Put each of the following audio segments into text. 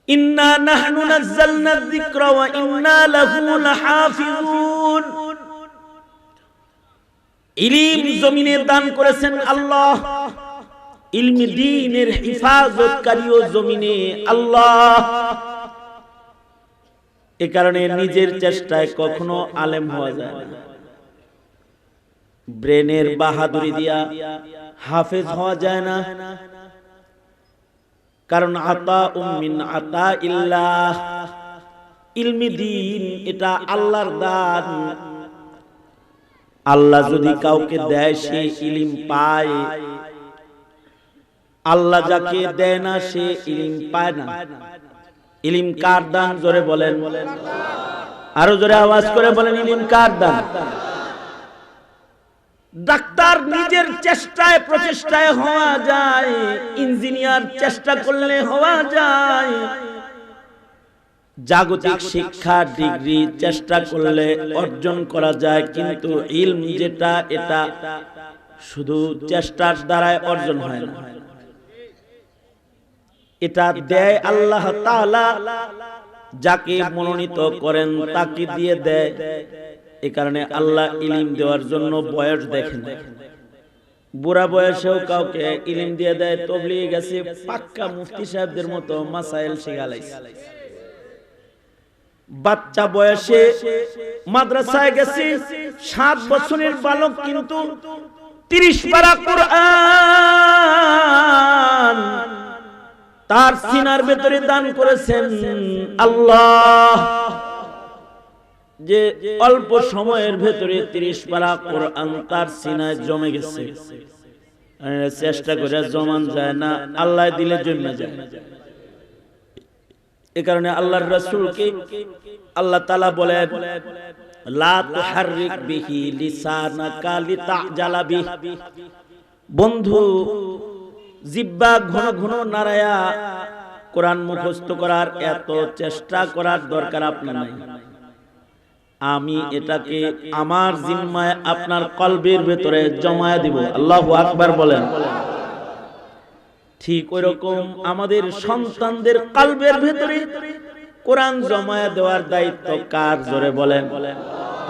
ইন্না নাহনু নাযালনা যিকরা ওয়া ইন্না লাহু লাহাফিজুন। ইলম জমিনে দান করেছেন আল্লাহ, ইলমে দ্বীনের হিফাজতকারীও জমিনে আল্লাহ। এ কারণে নিজের চেষ্টায় কখনো আলেম হওয়া যায় না, ব্রেনের বাহাদুরি দিয়া হাফেজ হওয়া যায় না। কারণ আতা মিন আতা ইল্লাহ, ইলমে দ্বীন এটা আল্লাহর দান। আল্লাহ যদি কাউকে দেয় সে ইলম পায়, আল্লাহ যাকে দেয় না সে ইলম পায় না। ইলম কার দান? জোরে বলেন, আরো জোরে আওয়াজ করে বলেন, ইলম কার দান? ডাক্তার নিজের চেষ্টায় প্রচেষ্টায় হওয়া যায়, ইঞ্জিনিয়ার চেষ্টা করলে হওয়া যায়, জাগতিক শিক্ষা ডিগ্রি চেষ্টা করলে অর্জন করা যায়, কিন্তু ইলম যেটা এটা শুধু চেষ্টার দ্বারাই অর্জন হয় না। এটা দেয় আল্লাহ তাআলা, যাকে মনোনীত করেন তাকে দিয়ে দেয়। এই কারণে আল্লাহ ইলম দেওয়ার জন্য বয়স দেখেন। বুড়া বয়সেও কাউকে ইলম দিয়ে দেয়। তবলিগে গেছে, পাক্কা মুফতি সাহেবদের মতো মাসাইল শিখালাইছে। বাচ্চা বয়সে মাদ্রাসায় গেছে, 7 বছরের বালক কিন্তু 30 পারা কোরআন তার সিনার ভেতরে দান করেছেন আল্লাহ। যে অল্প সময়ের ভেতরে 30 পারা কোরআন তার সিনায় জমে গেছে। চেষ্টা করে জমান যায় না, আল্লাহ দিলে জমে যায়। এ কারণে আল্লাহর রাসূলকে আল্লাহ তাআলা বলেন, লা তুহাররিক বিহি লিসানাকা লিতাজালা বিহি। বন্ধু, জিহ্বা ঘন ঘন নাড়ায়া কোরআন মুখস্থ করার এত চেষ্টা করার দরকার আপনার নাই। আমি এটাকে আমার জিম্মায় আপনার কলবের ভেতরে জমায়া দিব। আল্লাহু আকবার বলেন। ঠিক ওইরকম আমাদের সন্তানদের কলবের ভেতরে কোরআন জমায়া দেওয়ার দায়িত্ব কার? জোরে বলেন,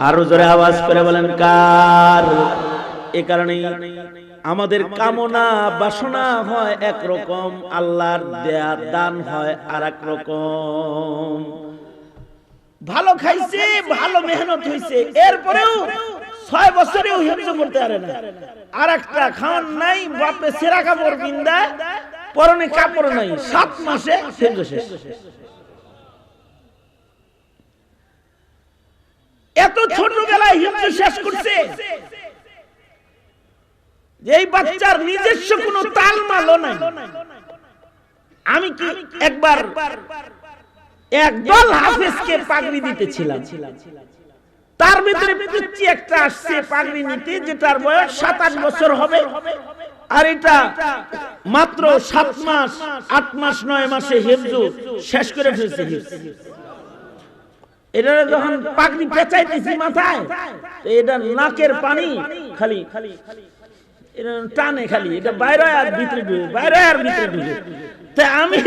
আরো জোরে আওয়াজ করে বলেন, কার? এ কারণে আমাদের কামনা বাসনা হয় একরকম, আল্লাহর দেয়া দান হয় আরেক রকম। ভালো খাইছে, ভালো মেহনত হইছে, এরপরেও 6 বছরেও হিফজ করতে পারে না। আরেকটা খাওয়ান নাই, বাপে সেরা কাপড় কিনদা, পরনে কাপড় নাই, 7 মাসে হিফজ শেষ। এত ছোটবেলায় হিফজ শেষ করছে, এই বাচ্চার নিজস্ব কোনো তালমালও নাই। আমি কি একবার একদল হাফেজকে পাগড়ি দিতেছিলাম, তার ভিতরে পিচ্চি একটা আসছে পাগড়ি নিতে, যেটার বয়স 27 বছর হবে, আর এটা মাত্র 7 মাস 8 মাস 9 মাসে হিফজ শেষ করে ফেলছে। এটা যখন পাগড়ি পেঁচাইতেছি মাথায়, এটা নাকের পানি খালি এটা টানে, খালি এটা বাইরে আর ভিতরে ঢুকে, বাইরে আর ভিতরে ঢুকে। তা আমি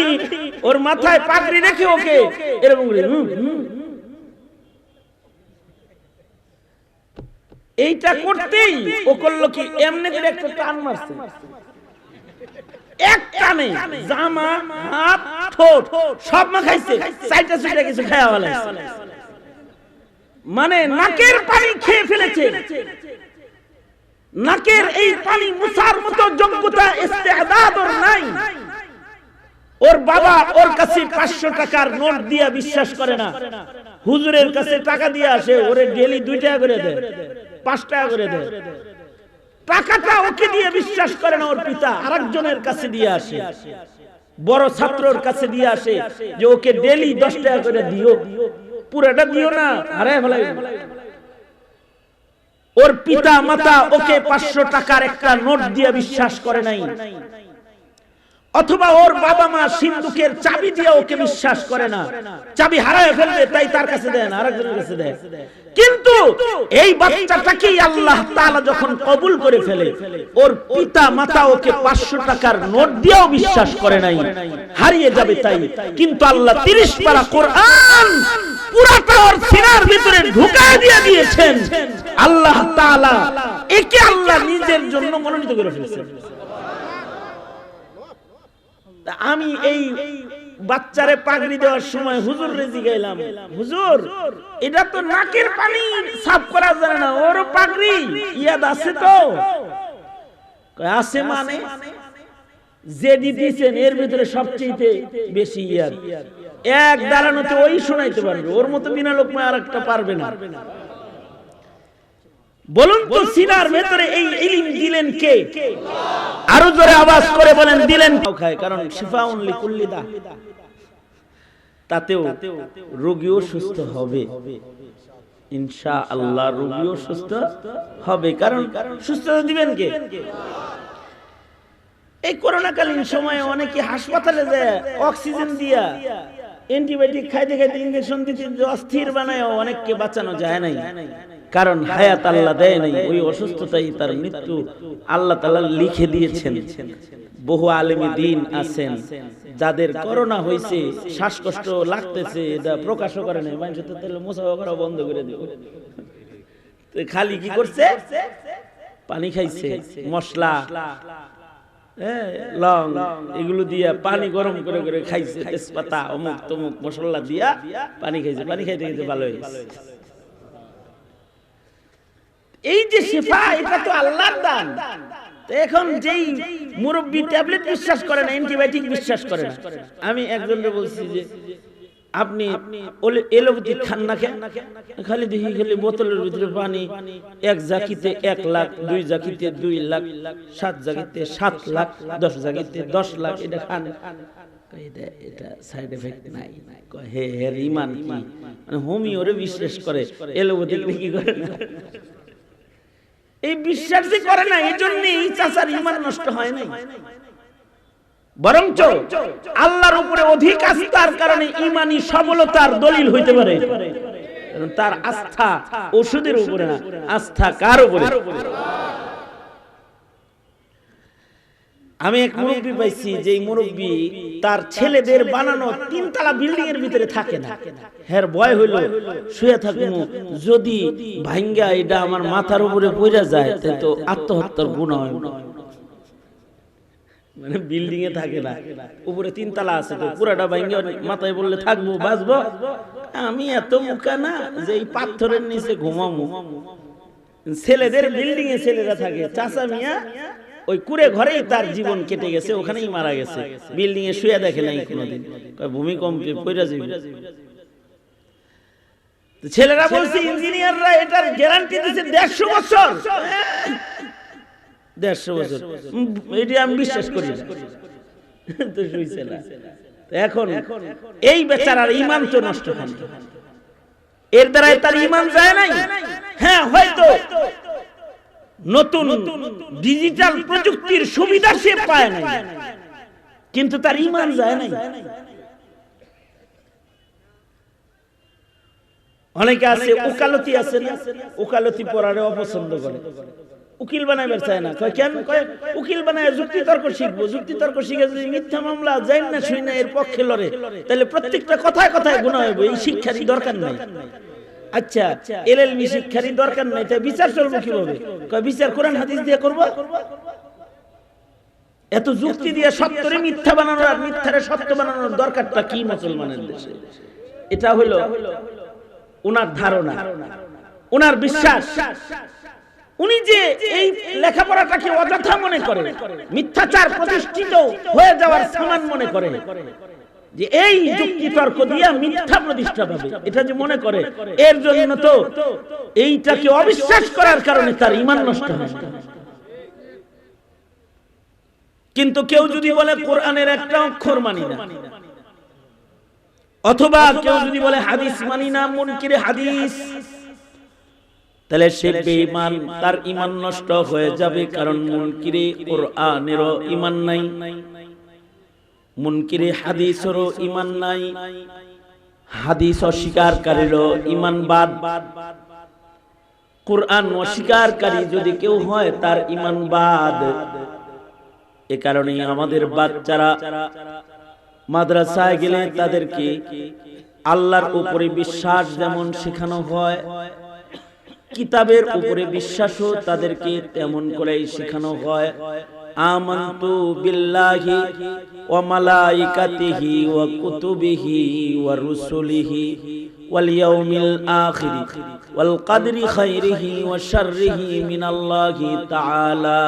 ওর মাথায় পাগড়ি রেখে ওকে এরকম এইটা করতেই ও করলো কি, এমনি করে একটা টান মারছে, এক টানে জামা হাত ঠোঁট সব মাখাইছে, চাইটা ছুটে কিছু খাওয়া ফেলেছে। মানে নাকের পানি খেয়ে ফেলেছে। নাকের এই পানি মুছার মতো যোগ্যতা ইস্তেদাদ ওর নাই। ওর বাবা ওর কাছে 500 টাকার নোট দিয়ে বিশ্বাস করে না, হুজুরের কাছে টাকা দিয়ে আসে, ওরে ডেইলি 2 টাকা করে দেয়, 5 টাকা করে দেয়। টাকাটা ওকে দিয়ে বিশ্বাস করে না ওর পিতা, আরেকজনের কাছে দিয়ে আসে, বড় ছাত্রর কাছে দিয়ে আসে যে ওকে ডেইলি 10 টাকা করে দিও, পুরোটা দিও না, আরে ভালো। ওর পিতা মাতা ওকে 500 টাকার একটা নোট দিয়ে বিশ্বাস করে নাই। অথবা ওর বাবা মা সিন্ধুকের চাবি দিয়ে ওকে বিশ্বাস করে না, চাবি হারায় ফেলবে তাই তার কাছে দেয় না, আরেকজনের কাছে দেয়। কিন্তু এই বাচ্চাটাকে আল্লাহ তাআলা যখন কবুল করে ফেলে, ওর পিতা মাতা ওকে 500 টাকার নোট দিয়েও বিশ্বাস করে নাই, হারিয়ে যাবে তাই। কিন্তু আল্লাহ 30 পারা কোরআন পুরাটা ওর সিনার ভিতরে ঢুকায় দিয়ে দিয়েছেন। আল্লাহ তাআলা একে আল্লাহ নিজের জন্য মনোনীত করে ফেলেছেন। আমি এই বাচ্চারে পাগড়ি দেওয়ার সময় হুজুর রেজি গেলাম, হুজুর এটা তো নাকের পানি সাফ করা যায় না, ওর পাগড়ি ইয়াদ আছে তো? আছে মানে যে দিতেছেন এর ভিতরে সবচেয়ে বেশি ইয়াদ, এক দাঁড়ানোতে ওই শোনাইতে পারবে, ওর মতো বিনা লোকমায় আর একটা পারবে না। বলুন তো সিনার ভেতরে এই ইলম দিলেন কে? আরো জোরে আওয়াজ করে বলেন দিলেন। খায় কারণ শিফাউন লিকুল্লি দা, তাতেও রোগীও সুস্থ হবে ইনশাআল্লাহ, রোগীও সুস্থ হবে। কারণ সুস্থতা দিবেন কে? এই করোনাকালীন সময়ে অনেকে হাসপাতালে যায় অক্সিজেন দিয়া, অ্যান্টিবায়োটিক খাইতে খাইতে ইনজেকশন দিতে অস্থির বানায়, অনেককে বাঁচানো যায় নাই। কারণ হায়াত আল্লাহ দেয় নাই, ওই অসুস্থতাই তার মৃত্যু আল্লাহ তাআলা লিখে দিয়েছেন। বহু আলেমে দ্বীন আছেন যাদের করোনা হয়েছে, শ্বাসকষ্ট লাগতেছে, এটা প্রকাশও করে নাই, মানুষ তো তাহলে মুসাফা করা বন্ধ করে দিও, খালি কি করছে? পানি খাইছে, মশলা লং এগুলো দিয়া পানি গরম করে করে খাইছে, তেজপাতা অমুক তমুক মশলা দিয়া পানি খাইছে, পানি খাইতে খাইতে ভালো হয়েছে। এই যে শিফা, এটা তো আল্লাহর দান। এখন যেই মুরব্বী ট্যাবলেট বিশ্বাস করে না, অ্যান্টিবায়োটিক বিশ্বাস করে না, আমি একজনকে বলছি যে আপনি এলোপ্যাথি খান না কেন? খালি দেখি খালি বোতলের ভিতরে পানি, এক জাকিতে 1 লাখ, 2 জাকিতে 2 লাখ, 7 জাকিতে 7 লাখ, 10 জাকিতে 10 লাখ, এটা খান। এটা সাইড এফেক্ট নাই। হে হে ইমান কি? মানে হোমিওরে বিশ্বাস করে, এলোপ্যাথি কি করে না? এই বিশ্বাসই করে না, এই জন্য এই চাচার ইমান নষ্ট হয় নাই, বরঞ্চ আল্লাহর উপরে অধিক আস্থার কারণে ইমানি সবলতার দলিল হইতে পারে। কারণ তার আস্থা ওষুধের উপরে না, আস্থা কার উপরে? আমি এক মুরব্বি পাইছি, যে মুরব্বি তার ছেলেদের বানানো 3 তলা বিল্ডিং এর ভিতরে থাকে না। হের ভয় হইল শুয়ে থাকবো, যদি ভাঙ্গা এটা আমার মাথার উপরে পড়ে যায় তাহলে তো আত্মহত্যার গুনাহ হয়। মানে বিল্ডিং এ থাকে না, উপরে 3 তলা আছে, তো পুরাটা ভাঙ্গা মাথায় বললে থাকবো, বাঁচবো? আমি এত মুখা না যে এই পাথরের নিচে ঘুমাবো। ছেলেদের বিল্ডিং এ ছেলেরা থাকে, চাচা মিয়া ওই কুড়ে ঘরেই তার জীবন কেটে গেছে, ওখানেই মারা গেছে, বিল্ডিং এ শুয়ে দেখে নাই কোনোদিন, ভূমিকম্পে পড়ে যাবে। ছেলেরা বলছে ইঞ্জিনিয়াররা এটার গ্যারান্টি দিচ্ছে 150 বছর, 150 বছর, এটা আমি বিশ্বাস করি না। তো শুইছে না। এখন এই বেচারার ঈমান তো নষ্ট হয়, এর দ্বারা তার ঈমান যায় নাই। হ্যাঁ, হয়তো নতুন ডিজিটাল প্রযুক্তির সুবিধা সে পায় নাই, কিন্তু তার ঈমান যায় নাই। অনেকে আছে ওকালতি আছে না, ওকালতি পড়ারে অপছন্দ করে, উকিল বানাইবার চায় না। কয় কেন? কয় উকিল বানায় যুক্তি তর্ক শিখবো, যুক্তি তর্ক শিখে যদি মিথ্যা মামলা যাই না শুই না এর পক্ষে লড়ে, তাহলে প্রত্যেকটা কথায় কথায় গুনাহ হইব, এই শিক্ষারই দরকার নাই। আচ্ছা, এলএলবি শিক্ষারই দরকার নাই, তাই বিচার চলবে কিভাবে? কয় বিচার কোরআন হাদিস দিয়ে করব। এত যুক্তি দিয়ে সত্যরে মিথ্যা বানানোর আর মিথ্যারে সত্য বানানোর দরকারটা কি মুসলমানের দেশে? এটা হলো উনার ধারণা, উনার বিশ্বাস। উনি যে এই লেখাপড়াটাকে অযথা মনে করে, মিথ্যাচার প্রতিষ্ঠিত হয়ে যাওয়ার সমান মনে করে, যে এই যুক্তি তর্ক দিয়ে মিথ্যা প্রতিষ্ঠা পাবে, এটা যে মনে করে, এর জন্য তো এইটাকে অবিশ্বাস করার কারণে তার ঈমান নষ্ট হয়। কিন্তু কেউ যদি বলে কোরআনের একটা অক্ষর মানি না, অথবা কেউ যদি বলে হাদিস মানি না, মুনকিরে হাদিস, তাহলে সে বেঈমান, তার ঈমান নষ্ট হয়ে যাবে। কারণ মুনকিরে কোরআনেরও ঈমান নাই, মুনকিরে হাদিসেরও ঈমান নাই, হাদিস অস্বীকারীরও ঈমান বাদ। কুরআন অস্বীকারী যদি কেউ হয় তার ঈমান বাদ। এ কারণে আমাদের বাচ্চারা মাদ্রাসায় গেলে তাদেরকে আল্লাহর উপরে বিশ্বাস যেমন শেখানো হয়, কিতাবের উপরে বিশ্বাসও তাদেরকে তেমন করেই শেখানো হয়। আমানতু বিল্লাহি ওয়া মালাইকাতিহি ওয়া কুতুবিহি ওয়া রুসুলিহি ওয়াল ইয়াউমিল আখির ওয়াল কদরি খাইরিহি ওয়া শাররিহি মিনাল্লাহি তাআলা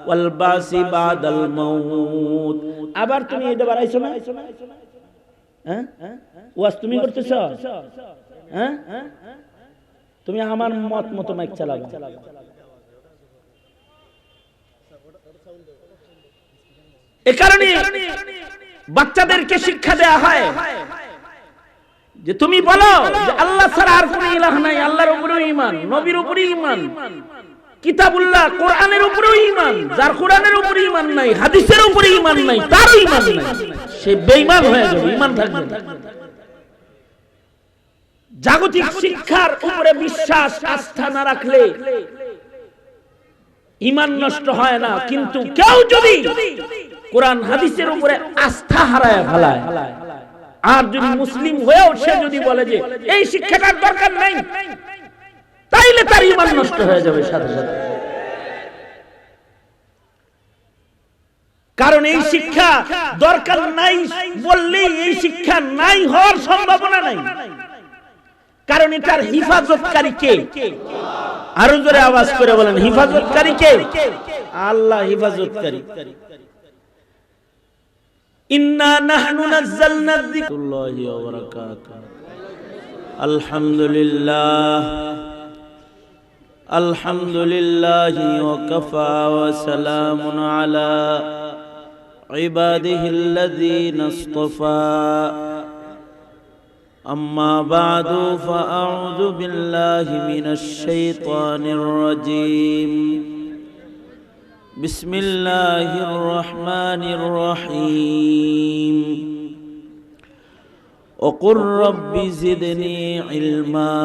ওয়াল বাসি বাদাল মাউত। আবার তুমি এটা বাড়াইছো না? হ্যাঁ, ওয়াজ তুমি করতেছো? হ্যাঁ, তুমি আমার মত মতো মাইক চালাবে। এ কারণে বাচ্চাদেরকে শিক্ষা দেয়া হয় যে তুমি বলো যে আল্লাহ ছাড়া আর কোনো ইলাহ নাই, আল্লাহর উপরেও ঈমান, নবীর উপরেও ঈমান, কিতাবুল্লাহ কোরআনের উপরেও ঈমান। যার কোরআনের উপরে ঈমান নাই, হাদিসের উপরে ঈমান নাই, তারও ঈমান নাই, সে বেঈমান হয়ে যাবে, ঈমান থাকবে না। জাগতিক শিক্ষার উপরে বিশ্বাস আস্থা না রাখলে ঈমান নষ্ট হয় না, কিন্তু কেউ যদি কোরআন হাদিসের উপরে আস্থা হারায় ফেলায় আর যদি মুসলিম হয়েও সে যদি বলে যে এই শিক্ষাটার দরকার নাই, তাইলে তার ঈমান নষ্ট হয়ে যাবে সাথে সাথে। কারণ এই শিক্ষা দরকার নাই বললেই এই শিক্ষা নাই হওয়ার সম্ভাবনা নাই। কারণ এটার হিফাজতকারী কে? আরো জোরে আওয়াজ করে বলেন, হিফাজতকারী কে? আল্লাহ হিফাজতকারী। ইন্না নাহনু নাযালনা যিকরাল্লাহি ওয়া বারাকাতুহু। আলহামদুলিল্লাহ আলহামদুলিল্লাহি ওয়া কাফা ওয়া সালামুন আলা ইবাদিহিল্লাযীনা ইসতাফা। أما بعد فأعوذ بالله من الشيطان الرجيم. بسم الله الرحمن الرحيم. وقل رب زدني علما.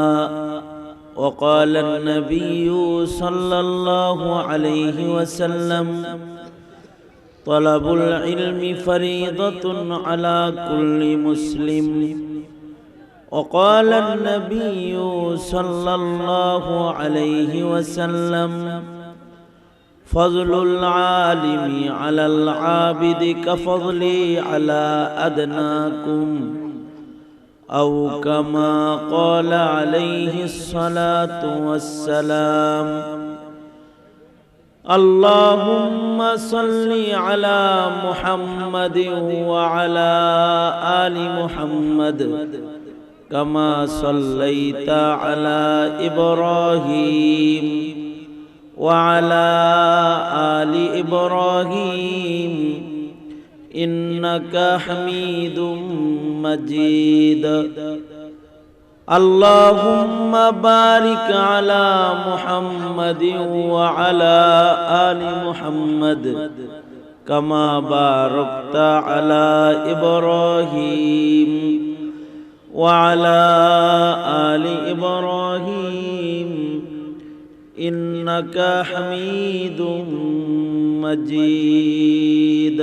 وقال النبي صلى الله عليه وسلم طلب العلم فريضة على كل مسلم. وقال النبي صلى الله عليه وسلم فضل العالم على العابد كفضلي على أدناكم، أو كما قال عليه الصلاة والسلام. اللهم صل على محمد وعلى آل محمد كما صليت على إبراهيم وعلى آل إبراهيم إنك حميد مجيد. اللهم بارك على محمد وعلى آل محمد كما باركت على إبراهيم وعلى آل إبراهيم إنك حميد مجيد.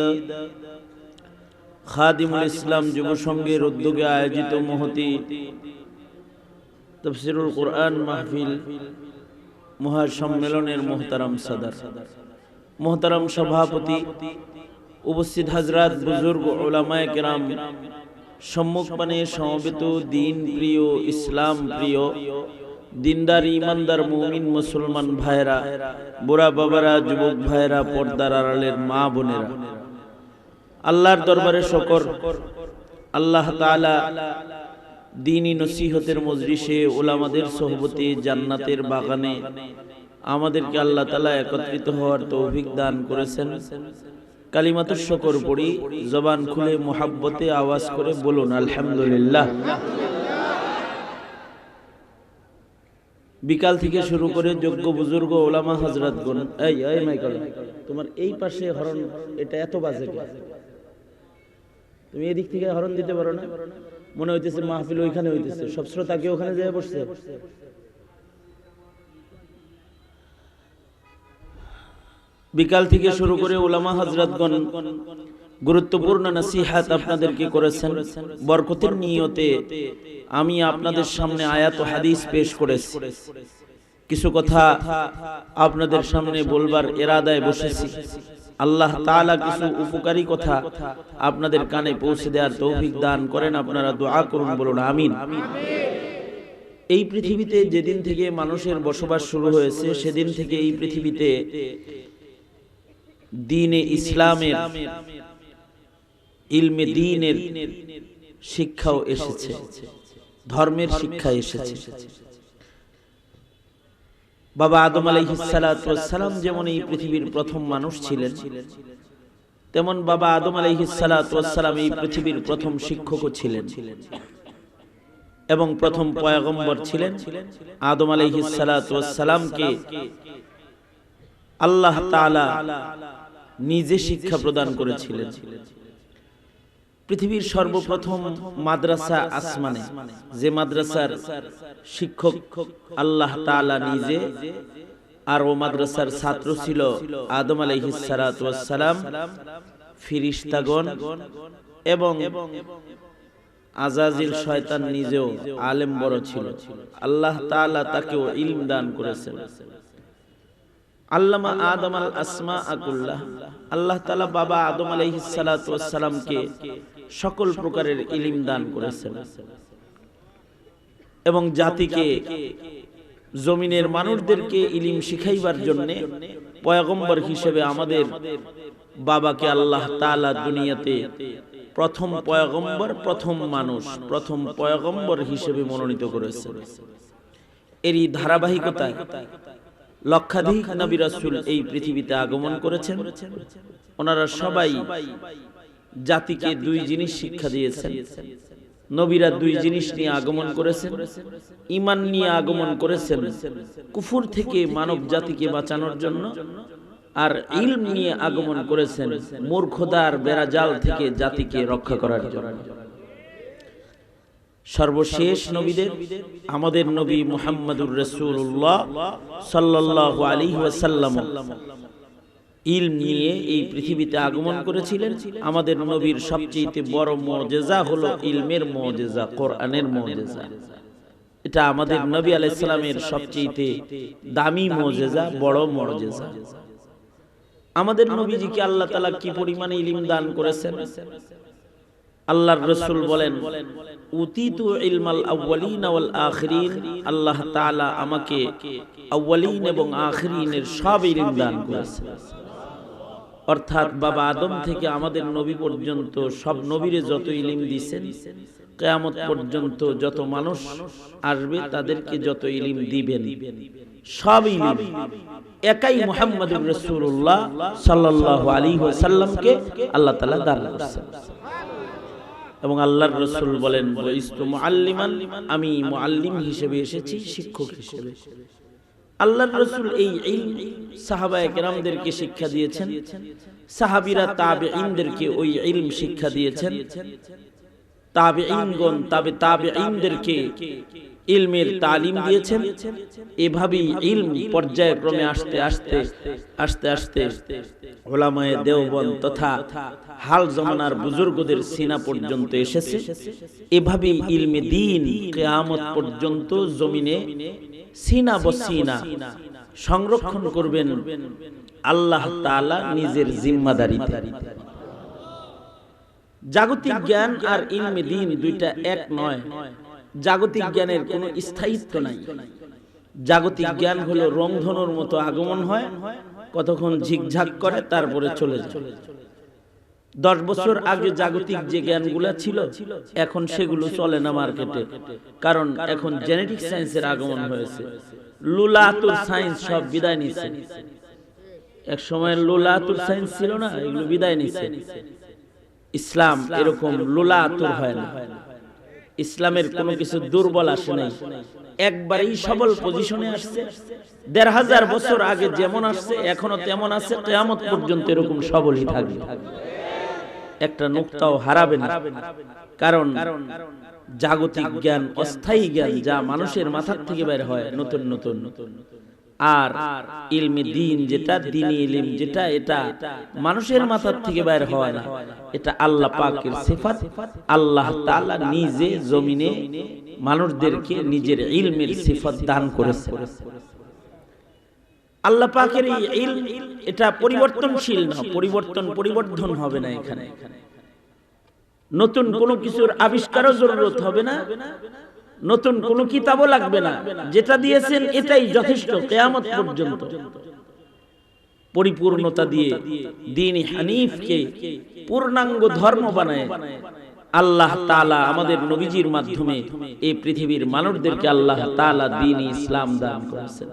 খাদিমুল ইসলাম যুব সংঘের উদ্যোগে আয়োজিত মহতি তাফসীরুল কুরআন মাহফিল মহাসম্মেলনের মুহতারাম সাদার, মুহতারাম সভাপতি, উপস্থিত হযরত, বুজুর্গ, উলামায়ে কেরাম, সম্মুখপানে সমবেত দিন প্রিয়, ইসলাম প্রিয়, দিনদার ইমানদার মুমিন মুসলমান ভাইরা, বুড়া বাবারা, যুবক ভাইরা, পর্দার আড়ালের মা বোনেরা, আল্লাহর দরবারে শুকর, আল্লাহ তাআলা দ্বীনি নসিহতের মজলিসে, উলামাদের সোহবতে, জান্নাতের বাগানে আমাদেরকে আল্লাহ তাআলা একত্রিত হওয়ার তৌফিক দান করেছেন। কালিমাতুশ শুকর পড়ি, জবান খুলে মুহাব্বতে আওয়াজ করে বলুন আলহামদুলিল্লাহ। বিকাল থেকে শুরু করে যোগ্য বুজুর্গ ওলামা হযরতগণ, এই মাইকেল তোমার এই পাশে হরন, এটা এত বাজে তুমি এদিক থেকে হরণ দিতে পারো না? মনে হইতেছে মাহফিল ওইখানে হইতেছে, সব শ্রোতা কি ওখানে যেয়ে বসছে? বিকাল থেকে শুরু করে উলামা হযরতগণ গুরুত্বপূর্ণ নসিহত আপনাদেরকে করেছেন। বরকতের নিয়তে আমি আপনাদের সামনে আয়াত ও হাদিস পেশ করেছি। কিছু কথা আপনাদের সামনে বলবার ইরাদায় বসেছি। আল্লাহ তাআলা কিছু উপকারী কথা আপনাদের কানে পৌঁছে দেওয়ার তৌফিক দান করেন। আপনারা দোয়া করুন, বলুন আমিন। এই পৃথিবীতে যেদিন থেকে মানুষের বসবাস শুরু হয়েছে সেদিন থেকে এই পৃথিবীতে দ্বীনে ইসলামের, ইলমে দ্বীনের শিক্ষাও এসেছে, ধর্মের শিক্ষা এসেছে। বাবা আদম আলাইহিস সালাতু ওয়াস সালাম যেমন এই পৃথিবীর প্রথম মানুষ ছিলেন, তেমন বাবা আদম আলাইহিস সালাতু ওয়াস সালাম এই পৃথিবীর প্রথম শিক্ষকও ছিলেন এবং প্রথম পয়গম্বর ছিলেন। আদম আলাইহিস সালাতু ওয়াস সালামকে আল্লাহ তাআলা নিজে শিক্ষা প্রদান করেছিলেন। পৃথিবীর সর্বপ্রথম মাদ্রাসা আসমানে, যে মাদ্রাসার শিক্ষক আল্লাহ তাআলা নিজে, আর ও মাদ্রাসার ছাত্র ছিল আদম আলাইহিস সালাতু ওয়াস সালাম, ফেরেশতাগণ এবং আজাজিল শয়তান নিজেও আলেম বড় ছিল। আল্লাহ তাআলা তাকেও ইলম দান করেছেন। আল্লামা আদম আল আসমা কুল্লাহ, আল্লাহ তাআলা বাবা আদম আলাইহিস সালাতু ওয়াস সালামকে সকল প্রকারের ইলম দান করেছেন এবং জাতিকে, জমিনের মানুষদেরকে ইলম শিখাইবার জন্য পয়গম্বর হিসেবে আমাদের বাবাকে আল্লাহ তাআলা দুনিয়াতে প্রথম পয়গম্বর, প্রথম মানুষ, প্রথম পয়গম্বর হিসেবে মনোনীত করেছেন। এরই ধারাবাহিকতায় লক্ষাধিক নবী রাসূল এই পৃথিবীতে আগমন করেছেন। ওনারা সবাই জাতিকে দুই জিনিস শিক্ষা দিয়েছেন। নবীরা দুই জিনিস নিয়ে আগমন করেছেন, ঈমান নিয়ে আগমন করেছেন কুফর থেকে মানব জাতিকে বাঁচানোর জন্য, আর ইলম নিয়ে আগমন করেছেন মূর্খতার বেড়াজাল থেকে জাতিকে রক্ষা করার জন্য। সর্বশেষ নবীদের আমাদের নবী মুহাম্মদুর রাসূলুল্লাহ সাল্লাল্লাহু আলাইহি ওয়াসাল্লাম ইলম নিয়ে এই পৃথিবীতে আগমন করেছিলেন। আমাদের নবীর সবচেয়ে বড় মুজিজা হলো ইলমের মুজিজা, কোরআনের মুজিজা। এটা আমাদের নবী আলাইহিস সালামের সবচেয়ে দামি মুজিজা, বড় মুজিজা। আমাদের নবীজিকে আল্লাহ তাআলা কি পরিমাণে ইলম দান করেছেন। আল্লাহর রাসূল বলেন, উতিতু ইলমাল আউয়ালিন ওয়াল আখিরিন, আল্লাহ তাআলা আমাকে আউয়ালিন এবং আখিরিনের সব ইলম দান করেছেন। অর্থাৎ বাবা আদম থেকে আমাদের নবী পর্যন্ত সব নবীরে যত ইলম দিয়েছেন, কিয়ামত পর্যন্ত যত মানুষ আসবে তাদেরকে যত ইলম দিবেন, সব ইলম একাই মুহাম্মদুর রাসূলুল্লাহ সাল্লাল্লাহু আলাইহি ওয়াসাল্লামকে আল্লাহ তাআলা দান করেছেন। এবং আল্লাহর রাসূল বলেন, ওয়াইস্তু মুআল্লিমান, আমি মুআল্লিম হিসেবে এসেছি, শিক্ষক হিসেবে। আল্লাহর রাসূল এই ইলম সাহাবায়ে কেরামদেরকে শিক্ষা দিয়েছেন, সাহাবীরা তাবেঈনদেরকে ওই ইলম শিক্ষা দিয়েছেন, তাবেঈনগণ তাবেঈনদেরকে ইলমের তালিম দিয়েছেন। এভাবেই ইলম পর্যায়ক্রমে আস্তে আস্তে উলামায়ে দেওবন্দ তথা হাল জমানার বুজুর্গদের সিনা পর্যন্ত এসেছে। এভাবেই ইলমে দ্বীন কিয়ামত পর্যন্ত জমিনে সিনা বসিনা সংরক্ষণ করবেন আল্লাহ তাআলা নিজের জিম্মাদারিতে। জাগতিক জ্ঞান আর ইলমে দ্বীন দুইটা এক নয়। জাগতিক জ্ঞানের কোনো স্থায়িত্ব নাই। জাগতিক জ্ঞান হলো রংধনুর মতো আগমন হয়, কতক্ষণ ঝিকঝাক করে, তারপরে চলে যায়। 10 বছর আগে জাগতিক যে জ্ঞানগুলো ছিল এখন সেগুলো চলে না মার্কেটে, কারণ এখন জেনেটিক সায়েন্সের আগমন হয়েছে। লুলাতুল সায়েন্স সব বিদায় নিছে। এক সময় লুলাতুল সায়েন্স ছিল না, এগুলো বিদায় নিছে। ইসলাম এরকম লুলাতুল হয় না। ইসলামের কোনো কিছু দুর্বল আসে নাই, একবারেই সবল পজিশনে আসছে। 1500 বছর আগে যেমন আসছে এখনো তেমন আছে, কিয়ামত পর্যন্ত এরকম সবলই থাকবে। একটা নুকতাও হারাবে না। কারণ জাগতিক জ্ঞান, অস্থায়ী জ্ঞান যা মানুষের মাথার থেকে বের হয় নতুন নতুন, আর ইলমে দ্বীন যেটা, দ্বীনি ইলম যেটা, এটা মানুষের মাথার থেকে বের হয় না। এটা আল্লাহ পাকের সিফাত। আল্লাহ তাআলা নিজে জমিনে মানুষদেরকে নিজের ইলমের সিফাত দান করেছেন। আল্লাহ পাকের এই ইলম এটা পরিবর্তনশীল না, পরিবর্তন হবে না। এখানে নতুন কোনো কিছুর আবিষ্কারও জরুরত হবে না, নতুন কোনো কিতাবও লাগবে না। যেটা দিয়েছেন এটাই যথেষ্ট কিয়ামত পর্যন্ত। পরিপূর্ণতা দিয়ে দ্বীন হানিফকে পূর্ণাঙ্গ ধর্ম বানায় আল্লাহ তাআলা আমাদের নবীজির মাধ্যমে এই পৃথিবীর মানুষদেরকে আল্লাহ তাআলা দ্বীন ইসলাম দান করেছেন।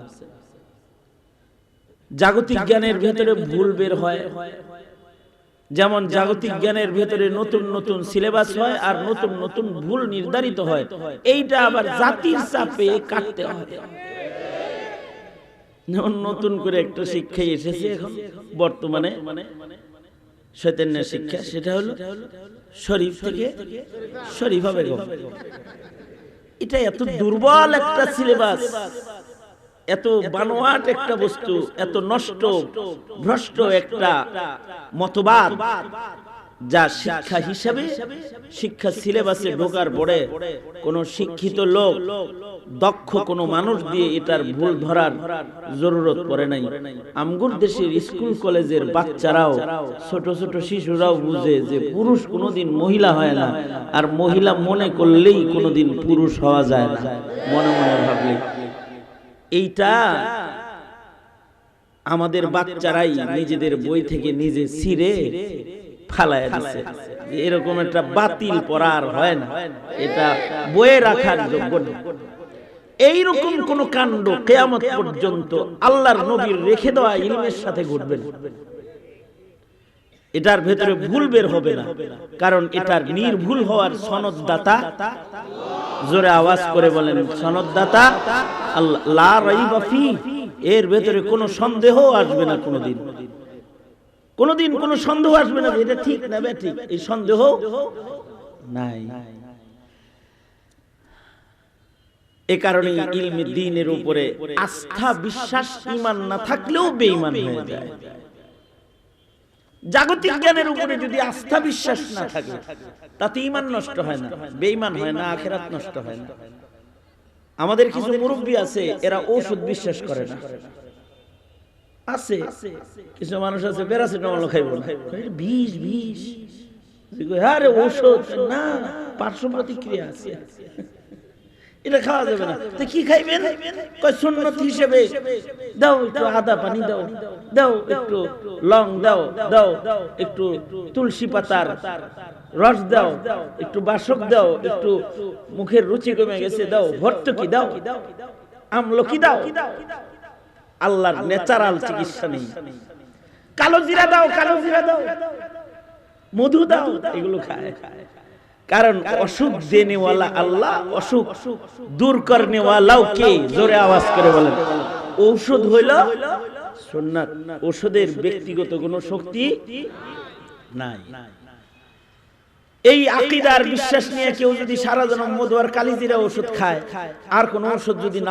জাগতিক জ্ঞানের ভেতরে ভুল বের হয়, যেমন জাগতিক জ্ঞানের ভেতরে নতুন নতুন সিলেবাস হয় আর নতুন নতুন ভুল নির্ধারিত হয়। এইটা আবার জাতির চাপে কাটতে হয়। যেমন নতুন করে একটা শিক্ষা এসেছে এখন বর্তমানে, শয়তানের শিক্ষা, সেটা হলো শরীফ থেকে শরীফা বেগম। এটা এত দুর্বল একটা সিলেবাস, এত বানোয়াট একটা বস্তু, এত নষ্ট ভ্রষ্ট একটা মতবাদ, যা শিক্ষা হিসাবে শিক্ষা সিলেবাসে ঢোকার পরে কোন শিক্ষিত লোক, দক্ষ কোন মানুষ দিয়ে এটার ভুল ধরার জরুরত পড়ে নাই। আমগুর দেশের স্কুল কলেজের বাচ্চারাও, ছোট ছোট শিশুরাও বুঝে যে পুরুষ কোনোদিন মহিলা হয় না, আর মহিলা মনে করলেই কোনোদিন পুরুষ হওয়া যায় না, মনে মনে ভাবলে। এইটা আমাদের বাচ্চারাই নিজেদের বই থেকে নিজে ছিঁড়ে ফালায় দিচ্ছে। এরকম একটা বাতিল পড়ার হয় না, এটা বইয়ে রাখার যোগ্য না। এইরকম কোন কাণ্ড কিয়ামত পর্যন্ত আল্লাহর নবীর রেখে দেওয়া ইলমের সাথে ঘটবে না। এটার ভেতরে ভুল বের হবে না, কারণ এটার নির্ভুল হওয়ার সনদদাতা, জোরে আওয়াজ করে বলেন সনদদাতা আল্লাহ, লা রাইবা ফি, এর ভেতরে কোনো সন্দেহ আসবে না। কোনোদিন কোনো সন্দেহ আসবে না যে এটা ঠিক না বেঠিক, এই সন্দেহ নাই। এ কারণে ইলমে দ্বীনের উপরে আস্থা, বিশ্বাস, ঈমান না থাকলেও বেঈমান হয়ে যায়। জাগতিক জ্ঞানের উপরে যদি আস্থা বিশ্বাস না থাকে, তাতে ঈমান নষ্ট হয় না, বেঈমান হয় না, আখিরাত নষ্ট হয় না। আমাদের কিছু মুরব্বী আছে, এরা ঔষধ বিশ্বাস করে না। আছে কিছু মানুষ আছে প্যারাসিটামল খাইব না, বিষ আরে ঔষধ না, পার্শ্ব প্রতিক্রিয়া আছে, এটা খাওয়া যাবে না। তো কি খাইবেন? কয় সুন্নত হিসেবে দাও, একটু আদা পানি দাও, দাও একটু লং দাও, দাও একটু তুলসী পাতার রস দাও, একটু বাসক দাও, একটু মুখের রুচি কমে গেছে দাও, ভর্তুকি দাও, আমলকি দাও। আল্লাহর ন্যাচারাল চিকিৎসা নেই। কালো জিরা দাও, কালো জিরা দাও, মধু দাও, এগুলো খায়। কারণ অসুখ দেনেওয়ালা আল্লাহ, অসুখ দূর করনেওয়ালাও কে? জোরে আওয়াজ করে বলেন। ঔষধ হইল সুন্নাত, ঔষধের ব্যক্তিগত কোনো শক্তি নাই। এই আকীদার বিশ্বাস নিয়ে কেউ যদি সারা জনম মধু আর কালিজিরা ওষুধ খায়, আর কোন ওষুধ যদি